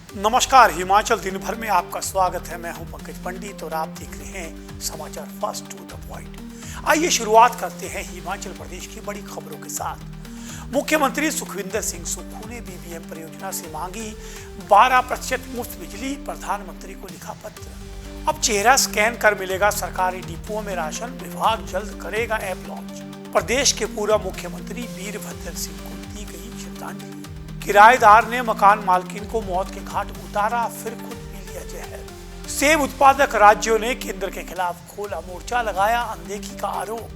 नमस्कार, हिमाचल दिन भर में आपका स्वागत है। मैं हूं पंकज पंडित और आप देख रहे हैं समाचार फास्ट टू द पॉइंट। आइए शुरुआत करते हैं हिमाचल प्रदेश की बड़ी खबरों के साथ। मुख्यमंत्री सुखविंदर सिंह सुक्खू ने बीबीएम परियोजना से मांगी 12% मुफ्त बिजली, प्रधानमंत्री को लिखा पत्र। अब चेहरा स्कैन कर मिलेगा सरकारी डिपुओं में राशन, विभाग जल्द करेगा ऐप लॉन्च। प्रदेश के पूर्व मुख्यमंत्री वीरभद्र सिंह को दी गई श्रद्धांजलि। किराएदार ने मकान मालकिन को मौत के घाट उतारा, फिर खुद पी लिया जहर। सेब उत्पादक राज्यों ने केंद्र के खिलाफ खोला मोर्चा, लगाया अनदेखी का आरोप।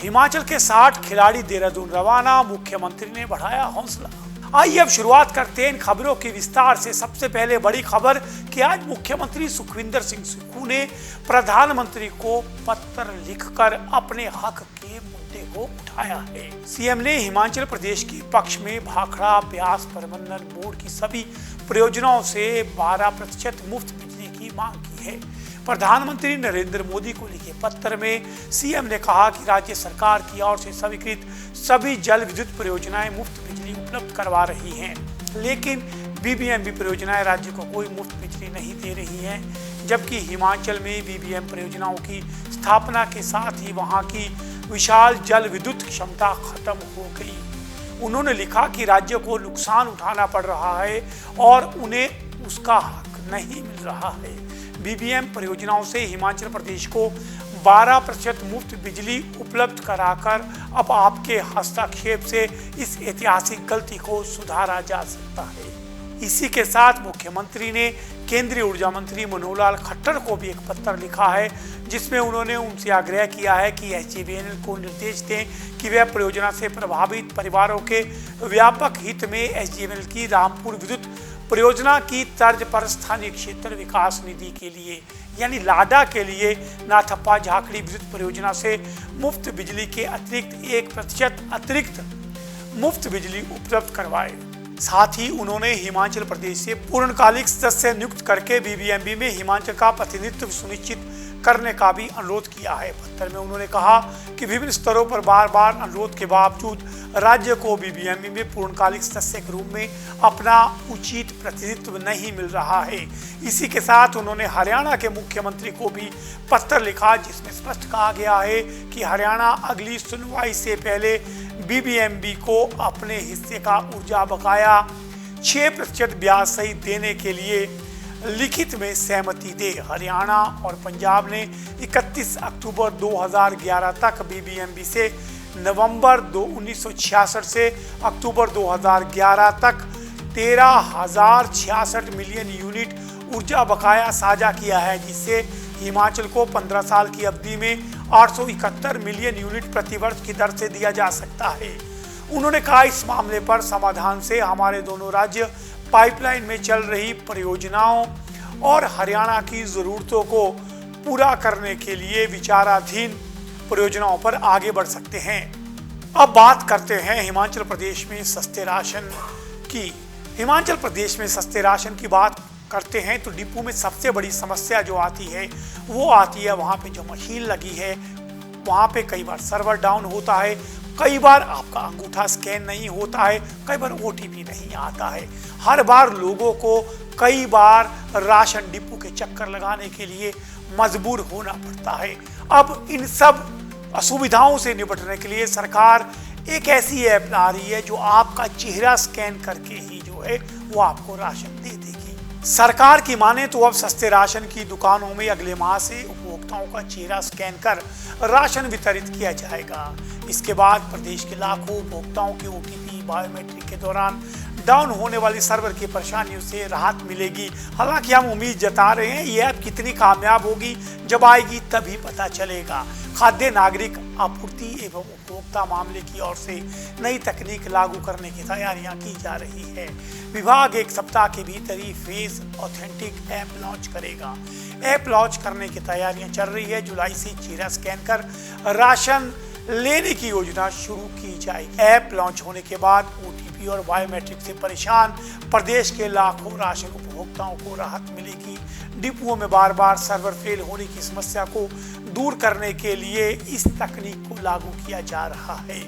हिमाचल के 60 खिलाड़ी देहरादून रवाना, मुख्यमंत्री ने बढ़ाया हौसला। आइए अब शुरुआत करते हैं इन खबरों की विस्तार से। सबसे पहले बड़ी खबर कि आज मुख्यमंत्री सुखविंदर सिंह सुक्खू ने प्रधानमंत्री को पत्र लिखकर अपने हक के मुद्दे को उठाया है। सीएम ने हिमाचल प्रदेश के पक्ष में भाखड़ा ब्यास प्रबंधन बोर्ड की सभी परियोजनाओं से 12% मुफ्त बिजली की मांग की है। प्रधानमंत्री नरेंद्र मोदी को लिखे पत्र में सीएम ने कहा कि राज्य सरकार की ओर से स्वीकृत सभी जल विद्युत परियोजनाएं मुफ्त बिजली उपलब्ध करवा रही हैं, लेकिन बीबीएमबी परियोजनाएं राज्य को कोई मुफ्त बिजली नहीं दे रही हैं, जबकि हिमाचल में बीबीएम परियोजनाओं की स्थापना के साथ ही वहां की विशाल जल विद्युत क्षमता खत्म हो गई। उन्होंने लिखा कि राज्य को नुकसान उठाना पड़ रहा है और उन्हें उसका हक नहीं मिल रहा है। बीबीएम परियोजनाओं से हिमाचल प्रदेश को 12% मुफ्त बिजली उपलब्ध कराकर अब आपके हस्तक्षेप से इस ऐतिहासिक गलती को सुधारा जा सकता है। इसी के साथ मुख्यमंत्री ने केंद्रीय ऊर्जा मंत्री मनोहर लाल खट्टर को भी एक पत्र लिखा है, जिसमें उन्होंने उनसे आग्रह किया है कि एसजेवीएनएल को निर्देश दें कि वह परियोजना से प्रभावित परिवारों के व्यापक हित में एसजेवीएनएल की रामपुर विद्युत परियोजना की तर्ज पर स्थानीय क्षेत्र विकास निधि के लिए यानी लाडा के लिए नाथप्पा झाकड़ी विद्युत परियोजना से मुफ्त बिजली के अतिरिक्त 1% अतिरिक्त मुफ्त बिजली उपलब्ध करवाए। साथ ही उन्होंने हिमाचल प्रदेश से पूर्णकालिक सदस्य नियुक्त करके बीबीएमबी में हिमाचल का प्रतिनिधित्व सुनिश्चित करने का भी अनुरोध किया है। पत्र में उन्होंने कहा कि विभिन्न स्तरों पर बार बार अनुरोध के बावजूद राज्य को बीबीएमबी में पूर्णकालिक सदस्य के रूप में अपना उचित प्रतिनिधित्व नहीं मिल रहा है। इसी के साथ उन्होंने हरियाणा के मुख्यमंत्री को भी पत्र लिखा, जिसमें स्पष्ट कहा गया है कि हरियाणा अगली सुनवाई से पहले बीबीएमबी को अपने हिस्से का ऊर्जा बकाया 6% ब्याज सहित देने के लिए लिखित में सहमति दे। हरियाणा और पंजाब ने 31 अक्टूबर 2011 तक बीबीएमबी से नवंबर 1966 से अक्टूबर 2011 तक 13,066 मिलियन यूनिट ऊर्जा बकाया साझा किया है, जिससे हिमाचल को 15 साल की अवधि में 871 मिलियन यूनिट प्रतिवर्ष की दर से दिया जा सकता है। उन्होंने कहा, इस मामले पर समाधान से हमारे दोनों राज्य पाइपलाइन में चल रही परियोजनाओं और हरियाणा की जरूरतों को पूरा करने के लिए विचाराधीन परियोजनाओं पर आगे बढ़ सकते हैं। अब बात करते हैं हिमाचल प्रदेश में सस्ते राशन की। हिमाचल प्रदेश में सस्ते राशन की बात करते हैं तो डिपो में सबसे बड़ी समस्या जो आती है वो आती है वहाँ पे जो मशीन लगी है वहाँ पे कई बार सर्वर डाउन होता है, कई बार आपका अंगूठा स्कैन नहीं होता है, कई बार ओटीपी नहीं आता है। हर बार लोगों को कई बार राशन डिपो के चक्कर लगाने के लिए मजबूर होना पड़ता है। अब इन सब असुविधाओं से निपटने के लिए सरकार एक ऐसी ऐप ला रही है जो आपका चेहरा स्कैन करके ही जो है वो आपको राशन दे देगी। सरकार की माने तो अब सस्ते राशन की दुकानों में अगले माह से उपभोक्ताओं का चेहरा स्कैन कर राशन वितरित किया जाएगा। इसके बाद प्रदेश के लाखों उपभोक्ताओं के ओटीपी बायोमेट्रिक के दौरान डाउन होने वाली सर्वर की परेशानियों से राहत मिलेगी। हालांकि हम उम्मीद जता रहे हैं ये ऐप कितनी कामयाब होगी, जब आएगी तभी पता चलेगा। खाद्य नागरिक आपूर्ति एवं उपभोक्ता मामले की ओर से नई तकनीक लागू करने की तैयारियां की जा रही है। विभाग एक सप्ताह के भीतर ही फेस ऑथेंटिक ऐप लॉन्च करेगा। ऐप लॉन्च करने की तैयारियां चल रही है। जुलाई से चेहरा स्कैन कर राशन लेने की योजना शुरू की जाएगी। ऐप लॉन्च होने के बाद ओटीपी और बायोमेट्रिक से परेशान प्रदेश के लाखों राशन उपभोक्ताओं को राहत मिलेगी। डिपुओं में बार बार सर्वर फेल होने की समस्या को दूर करने के लिए इस तकनीक को लागू किया जा रहा है।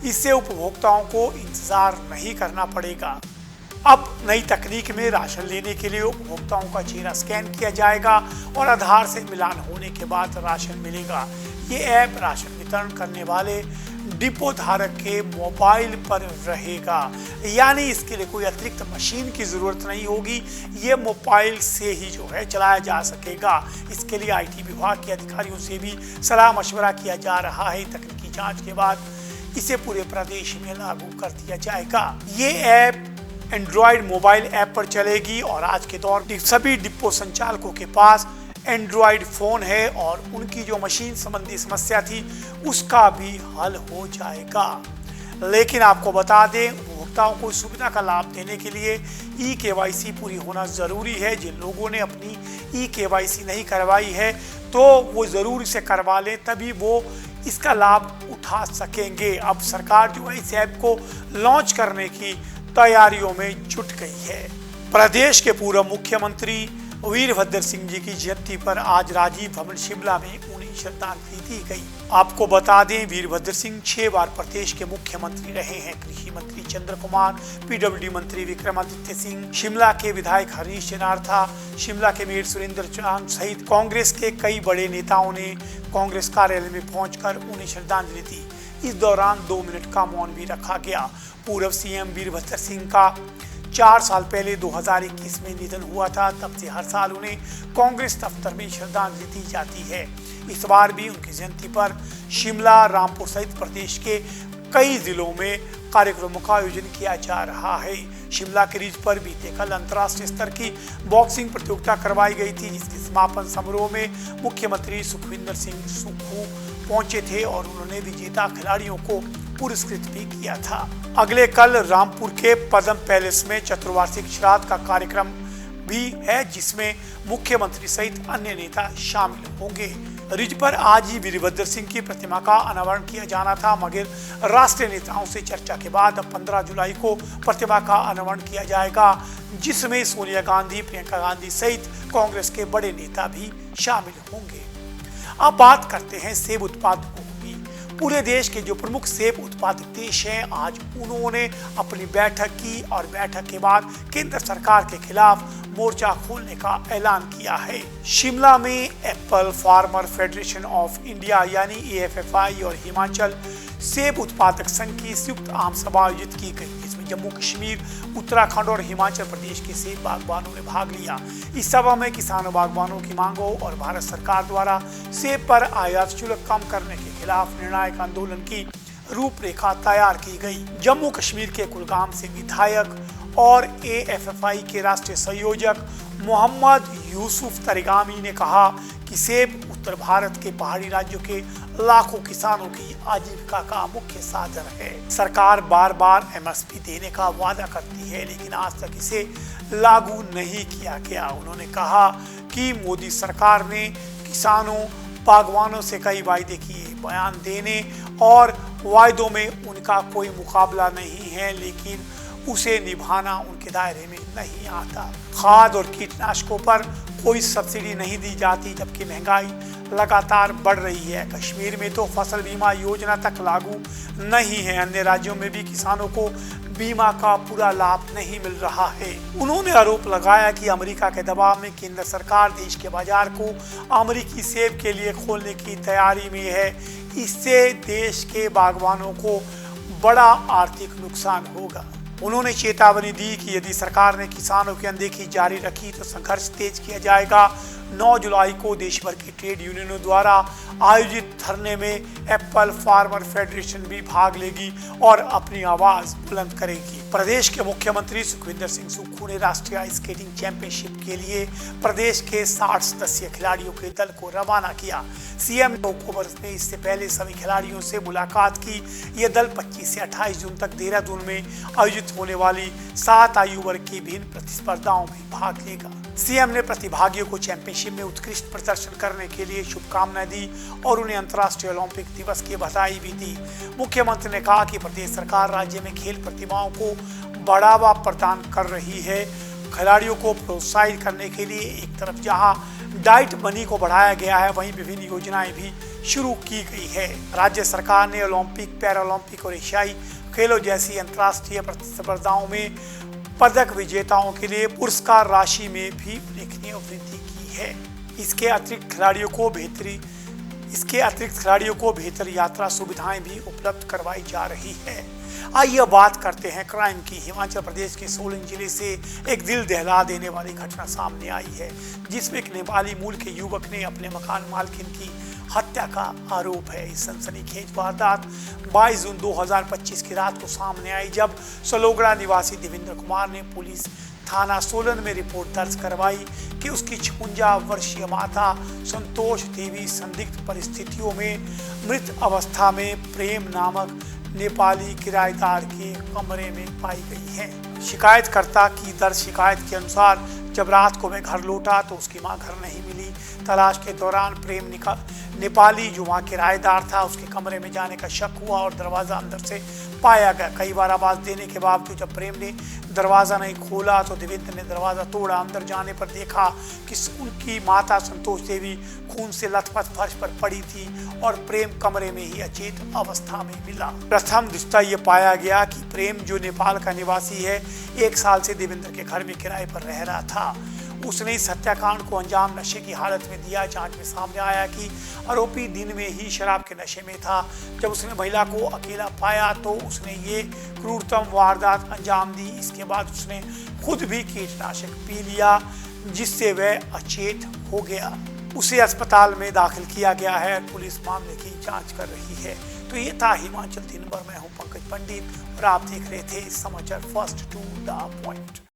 इससे उपभोक्ताओं को इंतजार नहीं करना पड़ेगा। अब नई तकनीक में राशन लेने के लिए उपभोक्ताओं का चेहरा स्कैन किया जाएगा और आधार से मिलान होने के बाद राशन मिलेगा। ये ऐप राशन वितरण करने वाले डिपो धारक के मोबाइल पर रहेगा, यानी इसके लिए कोई अतिरिक्त मशीन की जरूरत नहीं होगी। ये मोबाइल से ही जो है चलाया जा सकेगा। इसके लिए IT विभाग के अधिकारियों से भी सलाह मशवरा किया जा रहा है। तकनीकी जांच के बाद इसे पूरे प्रदेश में लागू कर दिया जाएगा। ये ऐप एंड्रॉयड मोबाइल ऐप पर चलेगी और आज के दौर में सभी डिपो संचालकों के पास एंड्रॉयड फोन है और उनकी जो मशीन संबंधी समस्या थी उसका भी हल हो जाएगा। लेकिन आपको बता दें, उपभोक्ताओं को सुविधा का लाभ देने के लिए eKYC पूरी होना जरूरी है। जिन लोगों ने अपनी eKYC नहीं करवाई है तो वो जरूर इसे करवा लें, तभी वो इसका लाभ उठा सकेंगे। अब सरकार जो है इस ऐप को लॉन्च करने की तैयारियों में जुट गई है। प्रदेश के पूर्व मुख्यमंत्री वीरभद्र सिंह जी की जयंती पर आज राजीव भवन शिमला में उन्हें श्रद्धांजलि दी गई। आपको बता दें, वीरभद्र सिंह 6 बार प्रदेश के मुख्यमंत्री रहे हैं। कृषि मंत्री चंद्र कुमार, PWD मंत्री विक्रमादित्य सिंह, शिमला के विधायक हरीश जनार्था, शिमला के मेयर सुरेंद्र चांद सहित कांग्रेस के कई बड़े नेताओं ने कांग्रेस कार्यालय में पहुंचकर उन्हें श्रद्धांजलि दी। इस दौरान 2 मिनट का मौन भी रखा गया। पूर्व CM वीरभद्र सिंह का 4 साल पहले 2021 में निधन हुआ था। तब से हर साल उन्हें कांग्रेस दफ्तर में श्रद्धांजलि दी जाती है। इस बार भी उनकी जयंती पर शिमला, रामपुर सहित प्रदेश के कई जिलों में कार्यक्रमों का आयोजन किया जा रहा है। शिमला के रिज पर बीते कल अंतर्राष्ट्रीय स्तर की बॉक्सिंग प्रतियोगिता करवाई गई थी, जिसके समापन समारोह में मुख्यमंत्री सुखविंदर सिंह सुक्खू पहुंचे थे और उन्होंने विजेता खिलाड़ियों को पुरस्कृत भी किया था। अगले कल रामपुर के पद्म पैलेस में चतुर्वार्षिक श्राद्ध का कार्यक्रम भी है, जिसमें मुख्यमंत्री सहित अन्य नेता शामिल होंगे। रिज पर आज ही वीरभद्र सिंह की प्रतिमा का अनावरण किया जाना था, मगर राष्ट्रीय नेताओं से चर्चा के बाद 15 जुलाई को प्रतिमा का अनावरण किया जाएगा, जिसमें सोनिया गांधी, प्रियंका गांधी सहित कांग्रेस के बड़े नेता भी शामिल होंगे। अब बात करते हैं सेब उत्पादकों की। पूरे देश के जो प्रमुख सेब उत्पादक देश हैं, आज उन्होंने अपनी बैठक की और बैठक के बाद केंद्र सरकार के खिलाफ मोर्चा खोलने का ऐलान किया है। शिमला में Apple farmer federation of India यानी AFFI और हिमाचल सेब उत्पादक संघ की संयुक्त आम सभा आयोजित की गई, जिसमें जम्मू कश्मीर, उत्तराखंड और हिमाचल प्रदेश के सेब बागवानों ने भाग लिया। इस सभा में किसानों बागवानों की मांगों और भारत सरकार द्वारा सेब पर आयात शुल्क कम करने के खिलाफ निर्णायक आंदोलन की रूपरेखा तैयार की गई। जम्मू कश्मीर के कुलगाम से विधायक और AFFI के राष्ट्रीय संयोजक मोहम्मद यूसुफ तरिगामी ने कहा कि सेब उत्तर भारत के पहाड़ी राज्यों के लाखों किसानों की आजीविका का मुख्य साधन है। सरकार बार बार MSP देने का वादा करती है, लेकिन आज तक इसे लागू नहीं किया गया। उन्होंने कहा कि मोदी सरकार ने किसानों बागवानों से कई वायदे किए, बयान देने और वायदों में उनका कोई मुकाबला नहीं है, लेकिन उसे निभाना उनके दायरे में नहीं आता। खाद और कीटनाशकों पर कोई सब्सिडी नहीं दी जाती, जबकि महंगाई लगातार बढ़ रही है। कश्मीर में तो फसल बीमा योजना तक लागू नहीं है। अन्य राज्यों में भी किसानों को बीमा का पूरा लाभ नहीं मिल रहा है। उन्होंने आरोप लगाया कि अमेरिका के दबाव में केंद्र सरकार देश के बाजार को अमेरिकी सेब के लिए खोलने की तैयारी में है। इससे देश के बागवानों को बड़ा आर्थिक नुकसान होगा। उन्होंने चेतावनी दी कि यदि सरकार ने किसानों की अनदेखी जारी रखी तो संघर्ष तेज किया जाएगा। 9 जुलाई को देश भर की ट्रेड यूनियनों द्वारा आयोजित धरने में एप्पल फार्मर फेडरेशन भी भाग लेगी और अपनी आवाज बुलंद करेगी। प्रदेश के मुख्यमंत्री सुखविंदर सिंह सुक्खू ने राष्ट्रीय आइस स्केटिंग चैंपियनशिप के लिए प्रदेश के 60 सदस्यीय खिलाड़ियों के दल को रवाना किया। CM अक्टूबर ने इससे पहले सभी खिलाड़ियों से मुलाकात की। यह दल 25 से 28 जून तक देहरादून में आयोजित होने वाली 7 आयु वर्ग की विभिन्न प्रतिस्पर्धाओं में भाग लेगा। CM ने प्रतिभागियों को चैंपियनशिप में उत्कृष्ट प्रदर्शन करने के लिए शुभकामनाएं दी और उन्हें अंतर्राष्ट्रीय ओलंपिक दिवस की बधाई भी दी। मुख्यमंत्री ने कहा कि प्रदेश सरकार राज्य में खेल प्रतिभाओं को बढ़ावा प्रदान कर रही है। खिलाड़ियों को प्रोत्साहित करने के लिए एक तरफ जहां डाइट मनी को बढ़ाया गया है, वहीं विभिन्न योजनाएं भी शुरू की गई है। राज्य सरकार ने ओलंपिक, पैरालंपिक और एशियाई खेलों जैसी अंतर्राष्ट्रीय प्रतिस्पर्धाओं में पदक विजेताओं के लिए पुरस्कार राशि में भी उल्लेखनीय वृद्धि की है। इसके अतिरिक्त खिलाड़ियों को बेहतर यात्रा सुविधाएं भी उपलब्ध करवाई जा रही है। आइए बात करते हैं क्राइम की। हिमाचल प्रदेश के सोलन जिले से एक दिल दहला देने वाली घटना सामने आई है, जिसमें एक नेपाली मूल के युवक ने अपने मकान मालकिन की हत्या का आरोप है। इस सनसनीखेज वारदात 22 जून 2025 की रात को सामने आई, जब सलोगड़ा निवासी देवेंद्र कुमार ने पुलिस थाना सोलन में रिपोर्ट दर्ज करवाई कि उसकी 56 वर्षीय माता संतोष देवी संदिग्ध परिस्थितियों में मृत अवस्था में प्रेम नामक नेपाली किराएदार के कमरे में पाई गई है। शिकायतकर्ता की दर्ज शिकायत के अनुसार जब रात को वह घर लौटा तो उसकी मां घर नहीं मिली। तलाश के दौरान प्रेम नेपाली जो वहाँ किराएदार था उसके कमरे में जाने का शक हुआ और दरवाज़ा अंदर से पाया गया। कई बार आवाज़ देने के बावजूद जब प्रेम ने दरवाज़ा नहीं खोला तो देवेंद्र ने दरवाज़ा तोड़ा। अंदर जाने पर देखा कि उनकी माता संतोष देवी खून से लथपथ फर्श पर पड़ी थी और प्रेम कमरे में ही अचेत अवस्था में मिला। प्रथम दृष्टया ये पाया गया कि प्रेम जो नेपाल का निवासी है 1 साल से देवेंद्र के घर में किराए पर रह रहा था। उसने इस हत्याकांड को अंजाम नशे की हालत में दिया। जांच में सामने आया कि आरोपी दिन में ही शराब के नशे में था। जब उसने महिला को अकेला पाया तो उसने ये क्रूरतम वारदात अंजाम दी। इसके बाद उसने खुद भी कीटनाशक पी लिया, जिससे वह अचेत हो गया। उसे अस्पताल में दाखिल किया गया है। पुलिस मामले की जांच कर रही है। तो ये था हिमाचल दिन भर। मैं हूँ पंकज पंडित और आप देख रहे थे समाचार फर्स्ट टू द पॉइंट।